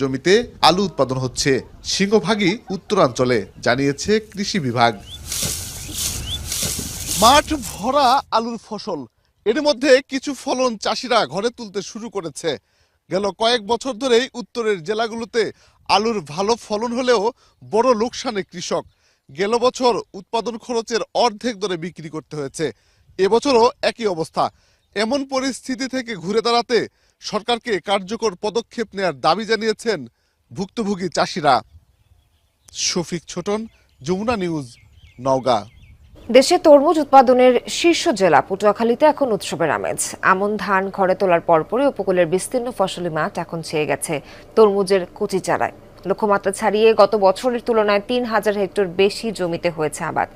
জমিতে আলু উৎপাদন হচ্ছে, সিংহভাগই উত্তরাঞ্চলে, জানিয়েছে কৃষি বিভাগ। মাঠ ভরা আলুর ফসল, এর মধ্যে কিছু ফলন চাষিরা ঘরে তুলতে শুরু করেছে। গেল কয়েক বছর ধরেই উত্তরের জেলাগুলোতে আলুর ভালো ফলন হলেও বড় লোকসানে কৃষক। গেল বছর উৎপাদন খরচের অর্ধেক দরে বিক্রি করতে হয়েছে, এবছরও একই অবস্থা। এমন পরিস্থিতি থেকে ঘুরে দাঁড়াতে সরকারকে কার্যকর পদক্ষেপ নেয়ার দাবি জানিয়েছেন ভুক্তভোগী চাষিরা। শফিক ছোটন, যমুনা নিউজ, নওগাঁ। দেশে তরমুজ উৎপাদনের শীর্ষ জেলা পটুয়াখালীতে এখন উৎসবের আমেজ। আমন ধান ঘরে তোলার পরপরই উপকূলের বিস্তীর্ণ ফসলি মাঠ এখন ছেয়ে গেছে তরমুজের কচি চারায়। লক্ষ্যমাত্রা ছাড়িয়ে গত বছরের তুলনায় ৩,০০০ হেক্টর বেশি জমিতে হয়েছে আবাদ।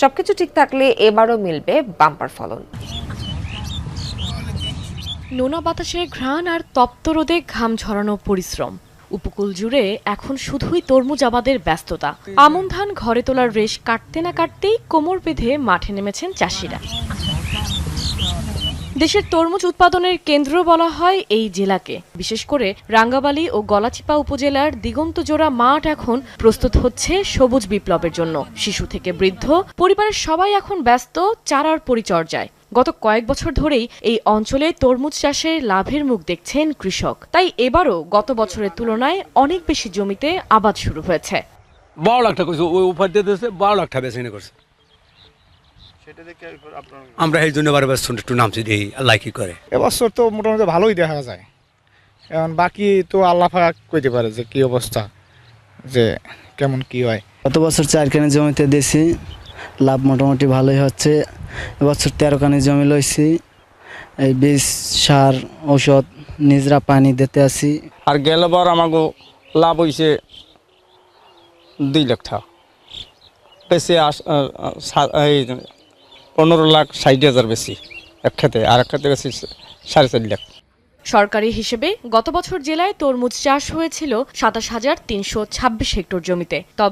সবকিছু ঠিক থাকলে এবারও মিলবে বাম্পার ফলন। নোনা বাতাসের ঘ্রাণ আর তপ্ত রোদে ঘাম ঝরানো পরিশ্রম, উপকূল জুড়ে এখন শুধুই তরমুজ আবাদের ব্যস্ততা। আমন ধান ঘরে তোলার রেশ কাটতে না কাটতেই কোমর বেঁধে মাঠে নেমেছেন চাষিরা। দেশের তরমুজ উৎপাদনের কেন্দ্র বলা হয় এই জেলাকে। বিশেষ করে রাঙ্গাবালী ও গলাচিপা উপজেলার দিগন্তজোড়া মাঠ এখন প্রস্তুত হচ্ছে সবুজ বিপ্লবের জন্য। শিশু থেকে বৃদ্ধ পরিবারের সবাই এখন ব্যস্ত চারার পরিচর্যায়। গত কয়েক বছর ধরেই এই অঞ্চলে তরমুজ চাষের লাভের মুখ দেখছেন কৃষক। তাই এবারও গত বছরের তুলনায় অনেক বেশি জমিতে আবাদ শুরু হয়েছে। 12 লাখ টাকা করছে, ওই উপার দিয়ে দিয়েছে 12 লাখ টাকা বেচে করছে। আমরা এই জন্য বারবার একটু নামছি দিই, আল্লাহ কি করে। এবছর তো মোটামুটি ভালোই দেখা যায়, এখন বাকি তো আল্লাহ পাক কইতে পারে যে কি অবস্থা, যে কেমন কি হয়। গত বছর 4 কানি জমিতে দিয়েছি, লাভ মোটামুটি ভালোই হচ্ছে। এবছর 13 কানি জমি লইছি, এই বীজ সার ঔষধ নিজরা পানি দিতে আসি। আর গেলবার আমাকে লাভ হয়েছে 2 লাখ টাকা বেশি, 15,60,000 বেশি এক খেতে, আর এক খেতে বেশি 4.5 লাখ। সরকারি হিসেবে গত বছর জেলায় তরমুজ চাষ হয়েছিল 27,326 হেক্টর জমিতে। তবে